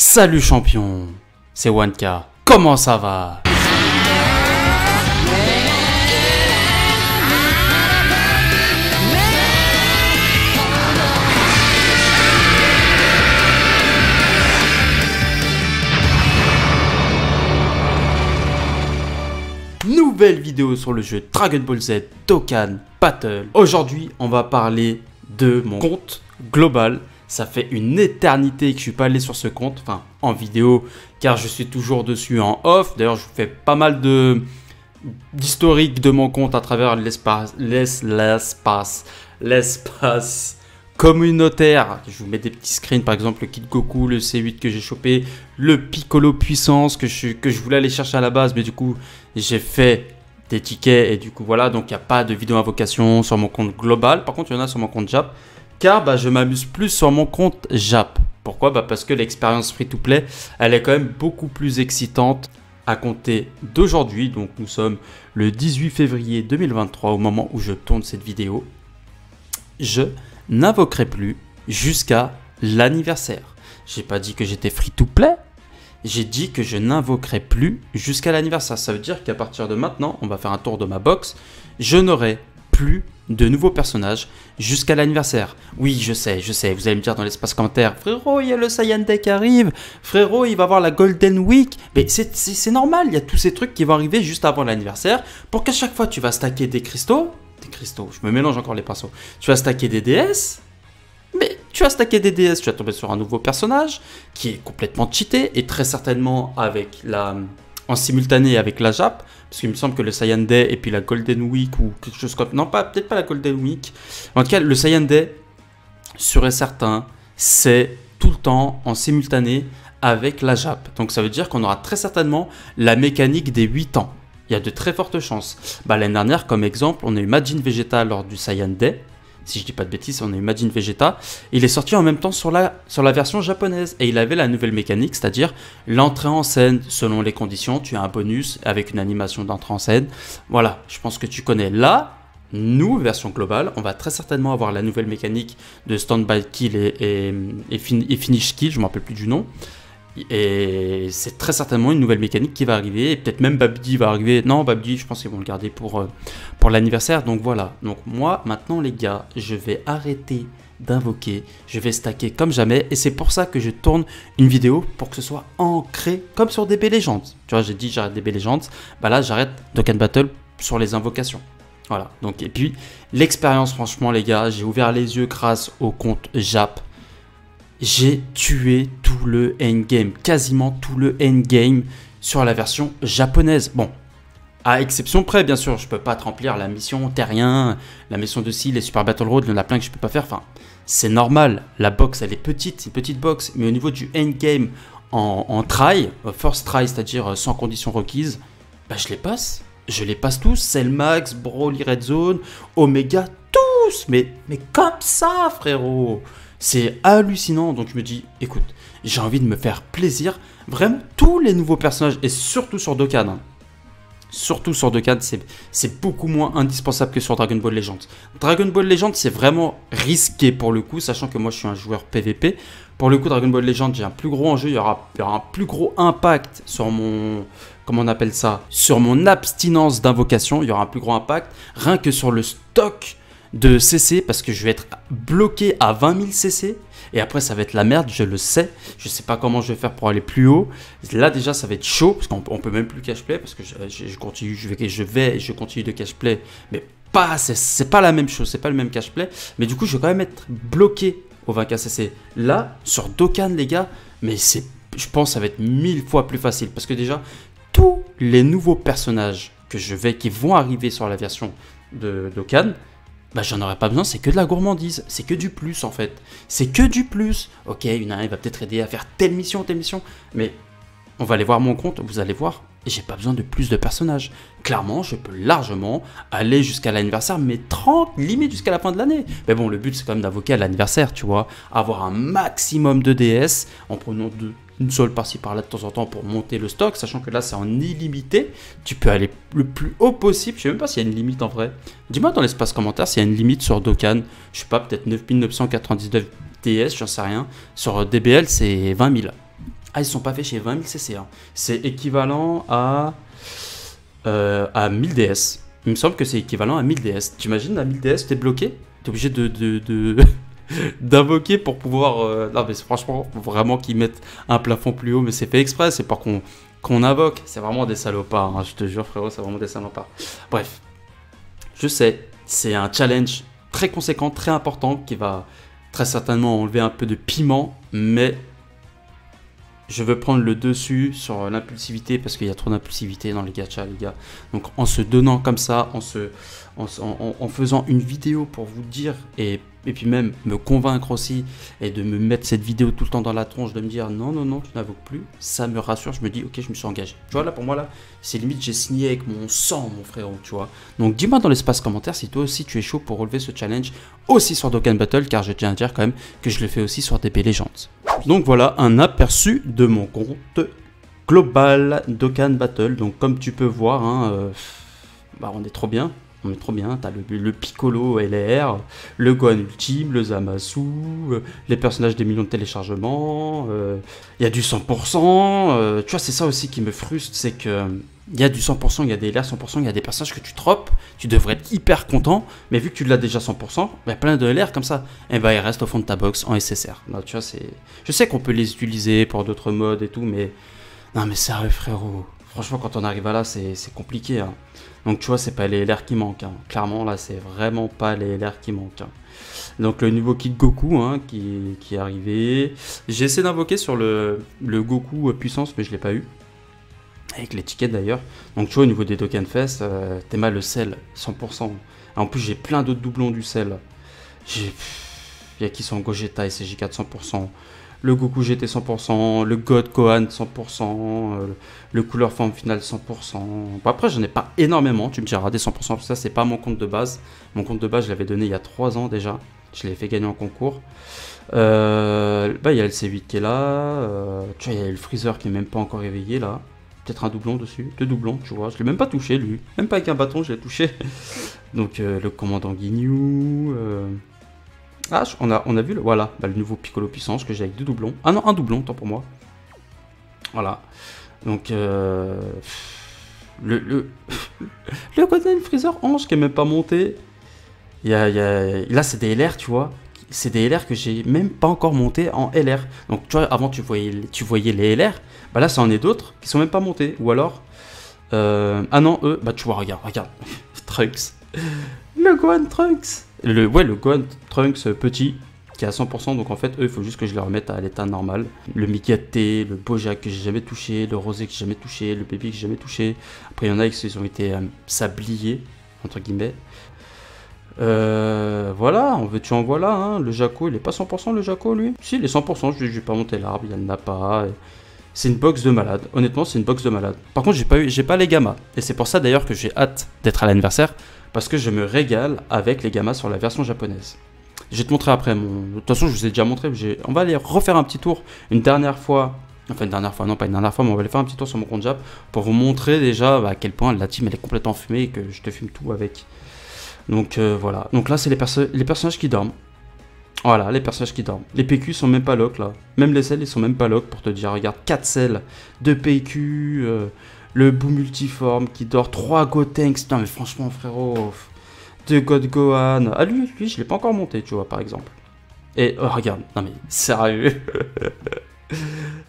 Salut champion, c'est Wanka, comment ça va? Nouvelle vidéo sur le jeu Dragon Ball Z Dokkan Battle. Aujourd'hui, on va parler de mon compte global. Ça fait une éternité que je suis pas allé sur ce compte, enfin en vidéo, car je suis toujours dessus en off. D'ailleurs, je vous fais pas mal d'historique de mon compte à travers l'espace communautaire. Je vous mets des petits screens, par exemple le kit Goku, le C8 que j'ai chopé, le Piccolo puissance que je voulais aller chercher à la base, mais du coup j'ai fait des tickets et du coup voilà, donc il n'y a pas de vidéo invocation sur mon compte global. Par contre, il y en a sur mon compte Jap. Car je m'amuse plus sur mon compte Jap. Pourquoi? Parce que l'expérience free-to-play, elle est quand même beaucoup plus excitante à compter d'aujourd'hui. Donc nous sommes le 18 février 2023 au moment où je tourne cette vidéo. Je n'invoquerai plus jusqu'à l'anniversaire. J'ai pas dit que j'étais free-to-play. J'ai dit que je n'invoquerai plus jusqu'à l'anniversaire. Ça veut dire qu'à partir de maintenant, on va faire un tour de ma box. Je n'aurai plus de nouveaux personnages jusqu'à l'anniversaire. Oui, je sais, vous allez me dire dans l'espace commentaire, frérot, il y a le Saiyan Day qui arrive, frérot, il va avoir la Golden Week. Mais c'est normal, il y a tous ces trucs qui vont arriver juste avant l'anniversaire pour qu'à chaque fois tu vas stacker des cristaux, je me mélange encore les pinceaux, tu vas stacker des DS, mais tu vas stacker des DS, tu vas tomber sur un nouveau personnage qui est complètement cheaté et très certainement avec en simultané avec la Jap, parce qu'il me semble que le Saiyan Day et puis la Golden Week ou quelque chose comme... Non, peut-être pas la Golden Week. En tout cas, le Saiyan Day, sûr et certain, c'est tout le temps en simultané avec la Jap. Donc ça veut dire qu'on aura très certainement la mécanique des 8 ans. Il y a de très fortes chances. L'année dernière, comme exemple, on a eu Majin Vegeta lors du Saiyan Day. Si je dis pas de bêtises, on a eu Majin Vegeta. Il est sorti en même temps sur la version japonaise. Et il avait la nouvelle mécanique, c'est-à-dire l'entrée en scène selon les conditions. Tu as un bonus avec une animation d'entrée en scène. Voilà, je pense que tu connais. Là, nous, version globale, on va très certainement avoir la nouvelle mécanique de Stand-by Kill et Finish Kill, je ne me rappelle plus du nom. Et c'est très certainement une nouvelle mécanique qui va arriver. Et peut-être même Babidi va arriver. Non, Babidi, je pense qu'ils vont le garder pour l'anniversaire. Donc voilà. Donc moi, maintenant les gars, je vais arrêter d'invoquer. Je vais stacker comme jamais. Et c'est pour ça que je tourne une vidéo pour que ce soit ancré comme sur DB Legends. Tu vois, j'ai dit j'arrête DB Legends. Là, j'arrête Dokkan Battle sur les invocations. Voilà. Donc, et puis, l'expérience, franchement les gars, j'ai ouvert les yeux grâce au compte Jap. J'ai tué tout le endgame, quasiment tout le endgame sur la version japonaise. Bon, à exception près, bien sûr, je peux pas te remplir la mission Terrien, la mission de Seal, les Super Battle Road, il y en a plein que je peux pas faire. Enfin, c'est normal, la box elle est petite, c'est une petite box, mais au niveau du endgame en try, first try, c'est-à-dire sans conditions requises, je les passe. Je les passe tous, Cellmax, Broly Red Zone, Omega, tous, mais comme ça, frérot. C'est hallucinant, donc je me dis, écoute, j'ai envie de me faire plaisir. Vraiment, tous les nouveaux personnages, et surtout sur Dokkan. Surtout sur Dokkan, c'est beaucoup moins indispensable que sur Dragon Ball Legends. Dragon Ball Legends, c'est vraiment risqué pour le coup, sachant que moi, je suis un joueur PVP. Pour le coup, Dragon Ball Legends, j'ai un plus gros enjeu, il y aura un plus gros impact sur mon... Comment on appelle ça? Sur mon abstinence d'invocation, il y aura un plus gros impact, rien que sur le stock de CC, parce que je vais être bloqué à 20 000 CC et après ça va être la merde, je le sais. Je sais pas comment je vais faire pour aller plus haut. Là déjà ça va être chaud parce qu'on peut même plus cash play, parce que je continue, je continue de cash play, mais pas, c'est pas la même chose, c'est pas le même cash play, mais du coup je vais quand même être bloqué au 20K CC. Là sur Dokkan les gars, mais je pense que ça va être 1000 fois plus facile, parce que déjà tous les nouveaux personnages qui vont arriver sur la version de Dokkan, j'en aurais pas besoin, c'est que de la gourmandise, c'est que du plus en fait, c'est que du plus. Ok, il va peut-être aider à faire telle mission, mais on va aller voir mon compte, vous allez voir, et j'ai pas besoin de plus de personnages. Clairement, je peux largement aller jusqu'à l'anniversaire, mais 30, limite jusqu'à la fin de l'année. Mais bon, le but c'est quand même d'invoquer à l'anniversaire, tu vois, avoir un maximum de DS, en prenant une seule par-ci par-là de temps en temps pour monter le stock, sachant que là c'est en illimité, tu peux aller le plus haut possible. Je sais même pas s'il y a une limite en vrai. Dis-moi dans l'espace commentaire s'il y a une limite sur Dokkan, je sais pas, peut-être 9999 DS, j'en sais rien. Sur DBL c'est 20 000. Ah, ils sont pas faits chez 20 000 CC. Hein. C'est équivalent à 1000 DS. Il me semble que c'est équivalent à 1000 DS. T'imagines, à 1000 DS, t'es bloqué? T'es obligé d'invoquer pour pouvoir... Non, mais franchement, faut vraiment qu'ils mettent un plafond plus haut, mais c'est fait exprès, c'est pas qu'on invoque. C'est vraiment des salopards, hein, je te jure, frérot, c'est vraiment des salopards. Bref, je sais, c'est un challenge très conséquent, très important, qui va très certainement enlever un peu de piment, mais je veux prendre le dessus sur l'impulsivité parce qu'il y a trop d'impulsivité dans les gachas, les gars. Donc en se donnant comme ça, en faisant une vidéo pour vous dire et puis même me convaincre aussi et de me mettre cette vidéo tout le temps dans la tronche, de me dire non, non, non, tu n'invoques plus, ça me rassure, je me dis ok, je me suis engagé. Tu vois, là pour moi, là, c'est limite j'ai signé avec mon sang, mon frérot, tu vois. Donc dis-moi dans l'espace commentaire si toi aussi tu es chaud pour relever ce challenge aussi sur Dokkan Battle, car je tiens à dire quand même que je le fais aussi sur DB Legends. Donc voilà un aperçu de mon compte global Dokkan Battle. Donc comme tu peux voir, hein, bah, on est trop bien. On est trop bien, t'as le Piccolo LR, le Gohan Ultime, le Zamasu, les personnages des millions de téléchargements, il y a du 100%, tu vois c'est ça aussi qui me frustre, c'est que il y a du 100%, il y a des LR 100%, il y a des personnages que tu tropes, tu devrais être hyper content, mais vu que tu l'as déjà 100%, il y a plein de LR comme ça, et bah ils restent au fond de ta box en SSR. Non, tu vois, je sais qu'on peut les utiliser pour d'autres modes et tout, mais non mais sérieux frérot, franchement quand on arrive à là c'est compliqué, hein. Donc tu vois, c'est pas les LR qui manquent, hein. Clairement là c'est vraiment pas les LR qui manquent, hein. Donc le nouveau kit Goku, hein, qui est arrivé. J'ai essayé d'invoquer sur le Goku puissance, mais je l'ai pas eu. Avec l'étiquette d'ailleurs. Donc tu vois, au niveau des Dokkan Fest, t'es mal le sel, 100%. En plus j'ai plein d'autres doublons du sel. Il y a qui sont Gogeta et CJ4 100%. Le Goku GT 100%, le God Gohan 100%, le couleur forme finale 100%. Bon, après, j'en ai pas énormément, tu me diras, des 100%, ça c'est pas mon compte de base. Mon compte de base, je l'avais donné il y a 3 ans déjà. Je l'ai fait gagner en concours. Bah, il y a le C8 qui est là. Tu vois, il y a le Freezer qui est même pas encore réveillé là. Peut-être un doublon dessus, 2 doublons, tu vois. Je l'ai même pas touché lui. Même pas avec un bâton, je l'ai touché. Donc, le commandant Ginyu. Ah, on a vu voilà, bah, le nouveau Piccolo puissance que j'ai avec 2 doublons. Ah non, un doublon, tant pour moi. Voilà. Donc, le Golden Freezer Ange qui est même pas monté. Là, c'est des LR, tu vois. C'est des LR que j'ai même pas encore monté en LR. Donc, tu vois, avant, tu voyais les LR. Bah là, ça en est d'autres qui sont même pas montés. Ou alors... ah non, eux... Bah, tu vois, regarde. Trunks. Le Gohan Trunks. Le Gohan Trunks petit, qui est à 100%. Donc, en fait, eux, il faut juste que je les remette à l'état normal. Le Mickey T, le Bojack que j'ai jamais touché, le Rosé que j'ai jamais touché, le Baby que j'ai jamais touché. Après, il y en a qui ont été sabliés, entre guillemets. Voilà, en veux-tu en voilà, hein. Le Jaco, il est pas 100% le Jaco, lui. Si, il est 100%, je vais pas monter l'arbre, il n'y en a pas. C'est une box de malade, honnêtement, c'est une box de malade. Par contre, j'ai pas les gammas. Et c'est pour ça d'ailleurs que j'ai hâte d'être à l'anniversaire, parce que je me régale avec les gammas sur la version japonaise. Je vais te montrer après mon... De toute façon, je vous ai déjà montré, on va aller refaire un petit tour une dernière fois. Enfin, une dernière fois, non pas une dernière fois, mais on va aller faire un petit tour sur mon compte Jap pour vous montrer déjà à quel point la team elle est complètement fumée et que je te fume tout avec. Donc voilà, donc là c'est les personnages qui dorment. Voilà, les personnages qui dorment. Les PQ sont même pas lock là. Même les selles ils sont même pas lock pour te dire. Regarde, 4 selles, 2 PQ, le Boo multiforme qui dort, 3 Gotenks. Non mais franchement frérot, 2 God Gohan. Ah lui je l'ai pas encore monté tu vois par exemple. Et oh, regarde, non mais sérieux.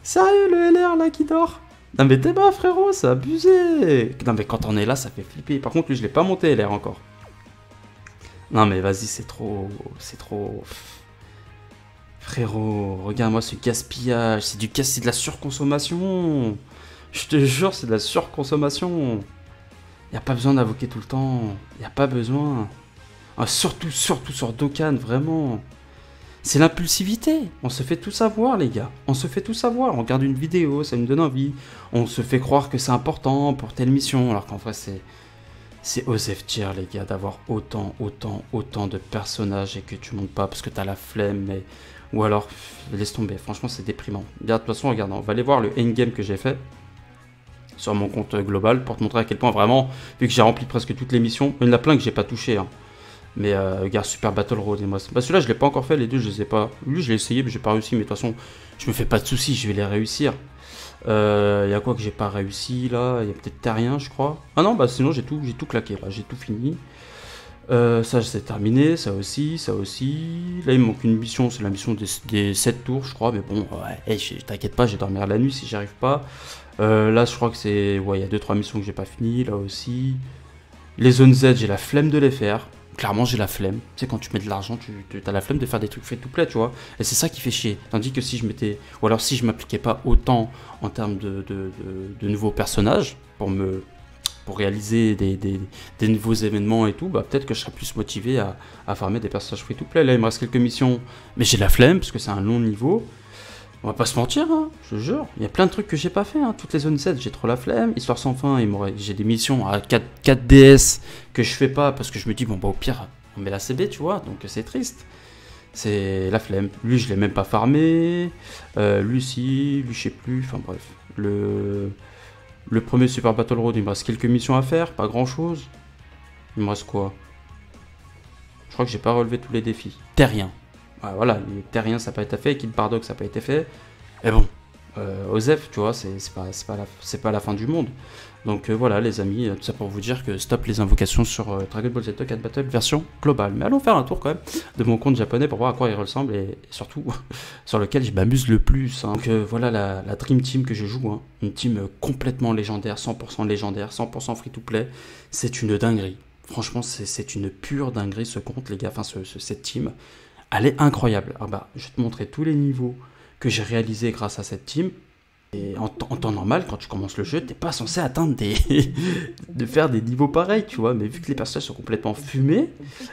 Sérieux le LR là qui dort. Non mais t'es bas frérot, c'est abusé. Non mais quand on est là ça fait flipper. Par contre lui je l'ai pas monté LR encore. Non mais vas-y, c'est trop... Frérot, regarde-moi ce gaspillage, c'est de la surconsommation. Je te jure, c'est de la surconsommation. Y a pas besoin d'invoquer tout le temps, y a pas besoin. Ah, surtout sur Dokkan, vraiment. C'est l'impulsivité, on se fait tout savoir les gars, on se fait tout savoir, on regarde une vidéo, ça nous donne envie, on se fait croire que c'est important pour telle mission, alors qu'en vrai c'est Osef Tier les gars d'avoir autant de personnages et que tu montes pas parce que t'as la flemme, mais... ou alors laisse tomber, franchement c'est déprimant. Bien, de toute façon regarde, on va aller voir le endgame que j'ai fait sur mon compte global pour te montrer à quel point vraiment, vu que j'ai rempli presque toutes les missions, il y en a plein que j'ai pas touché hein. Mais regarde, Super Battle Road et moi, bah, celui-là je l'ai pas encore fait, les deux je les ai pas, lui je l'ai essayé mais j'ai pas réussi, mais de toute façon je me fais pas de soucis, je vais les réussir. Il y a quoi que j'ai pas réussi là? Il y a peut-être Terrien, je crois. Ah non, bah sinon j'ai tout claqué là, j'ai tout fini. Ça c'est terminé, ça aussi, ça aussi. Là il me manque une mission, c'est la mission des 7 tours, je crois. Mais bon, ouais, t'inquiète pas, je vais dormir la nuit si j'y arrive pas. Là je crois que c'est... Ouais, il y a 2-3 missions que j'ai pas fini, là aussi. Les zones Z, j'ai la flemme de les faire. Clairement, j'ai la flemme. Tu sais, quand tu mets de l'argent, tu as la flemme de faire des trucs fait tout play, tu vois. Et c'est ça qui fait chier. Tandis que si je m'étais... Ou alors si je m'appliquais pas autant en termes de nouveaux personnages pour réaliser des nouveaux événements et tout, bah peut-être que je serais plus motivé à farmer des personnages free to play. Là, il me reste quelques missions, mais j'ai la flemme parce que c'est un long niveau. On va pas se mentir, hein, je te jure. Il y a plein de trucs que j'ai pas fait. Hein. Toutes les zones 7, j'ai trop la flemme. Histoire sans fin, j'ai des missions à 4 DS que je fais pas parce que je me dis, bon, bah au pire, on met la CB, tu vois. Donc c'est triste. C'est la flemme. Lui, je l'ai même pas farmé. Lui, si. Lui, je sais plus. Enfin bref. Le premier Super Battle Road, il me reste quelques missions à faire. Pas grand chose. Il me reste quoi? Je crois que j'ai pas relevé tous les défis. Terrien. Ouais, voilà, les Terriens ça n'a pas été fait, Kid Bardock ça n'a pas été fait. Et bon, Osef, tu vois, c'est pas la fin du monde. Donc voilà les amis, tout ça pour vous dire que stop les invocations sur Dragon Ball Z 4 Battle version globale. Mais allons faire un tour quand même de mon compte japonais pour voir à quoi il ressemble et surtout sur lequel je m'amuse le plus. Hein. Donc voilà la Dream Team que je joue, hein. Une team complètement légendaire, 100% légendaire, 100% free to play. C'est une dinguerie. Franchement c'est une pure dinguerie ce compte les gars, enfin cette team. Elle est incroyable. Alors bah, je vais te montrer tous les niveaux que j'ai réalisés grâce à cette team. Et en temps normal, quand tu commences le jeu, t'es pas censé atteindre de faire des niveaux pareils, tu vois. Mais vu que les personnages sont complètement fumés,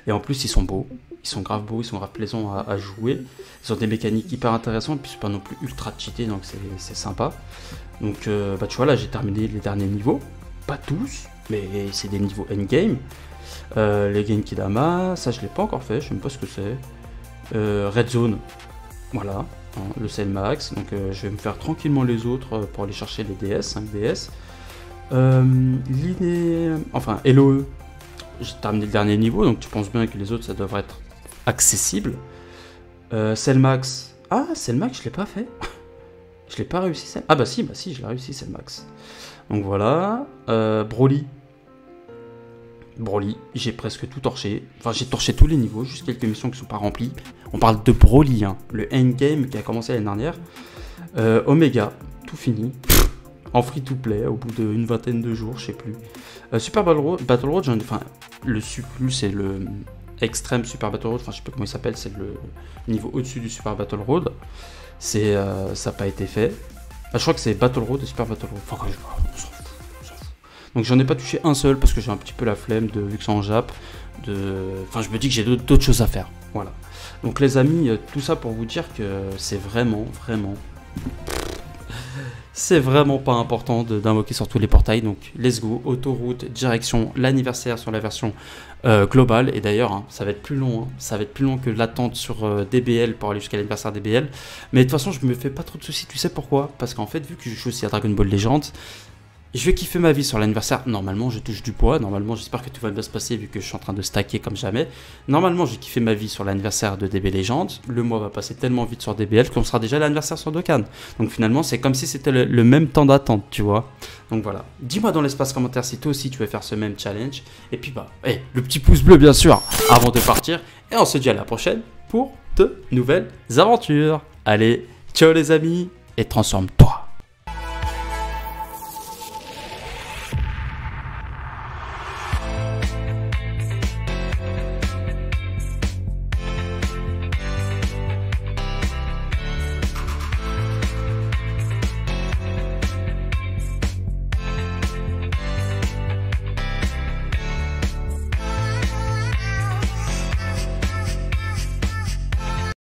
et en plus ils sont beaux, ils sont grave beaux, ils sont grave plaisants à jouer. Ils ont des mécaniques hyper intéressantes, puis c'est pas non plus ultra cheaté, donc c'est sympa. Donc bah tu vois là, j'ai terminé les derniers niveaux. Pas tous, mais c'est des niveaux endgame. Les Genkidama, ça je l'ai pas encore fait, je sais même pas ce que c'est. Red Zone, voilà, hein, le Cell Max, donc je vais me faire tranquillement les autres pour aller chercher les DS, 5 DS. Enfin, LOE, j'ai terminé le dernier niveau, donc tu penses bien que les autres ça devrait être accessible. Cell Max, Cell Max je l'ai pas fait, je l'ai pas réussi, ah bah si, je l'ai réussi Cell Max. Donc voilà, Broly, j'ai presque tout torché. Enfin, j'ai torché tous les niveaux, juste quelques missions qui ne sont pas remplies. On parle de Broly, hein, le endgame qui a commencé l'année dernière. Omega, tout fini. En free to play, au bout d'une vingtaine de jours, je sais plus. Super Battle Road, enfin, le plus c'est le Extreme Super Battle Road, enfin, je sais pas comment il s'appelle, c'est le niveau au-dessus du Super Battle Road. Ça n'a pas été fait. Je crois que c'est Battle Road et Super Battle Road. Enfin, on s'en fout. Donc j'en ai pas touché un seul parce que j'ai un petit peu la flemme vu que c'est en Jap. Enfin je me dis que j'ai d'autres choses à faire. Voilà. Donc les amis, tout ça pour vous dire que c'est vraiment pas important d'invoquer sur tous les portails. Donc let's go, autoroute, direction l'anniversaire sur la version globale. Et d'ailleurs hein, ça va être plus long, hein. Ça va être plus long que l'attente sur DBL pour aller jusqu'à l'anniversaire DBL. Mais de toute façon je me fais pas trop de soucis, tu sais pourquoi? Parce qu'en fait vu que je joue aussi à Dragon Ball Legends, je vais kiffer ma vie sur l'anniversaire. Normalement, je touche du poids. Normalement, j'espère que tout va bien se passer vu que je suis en train de stacker comme jamais. Normalement, je vais kiffer ma vie sur l'anniversaire de DB Legends. Le mois va passer tellement vite sur DBL qu'on sera déjà à l'anniversaire sur Dokkan. Donc finalement, c'est comme si c'était le même temps d'attente, tu vois. Donc voilà. Dis-moi dans l'espace commentaire si toi aussi tu veux faire ce même challenge. Et puis bah, le petit pouce bleu bien sûr avant de partir. Et on se dit à la prochaine pour de nouvelles aventures. Allez, ciao les amis et transforme-toi.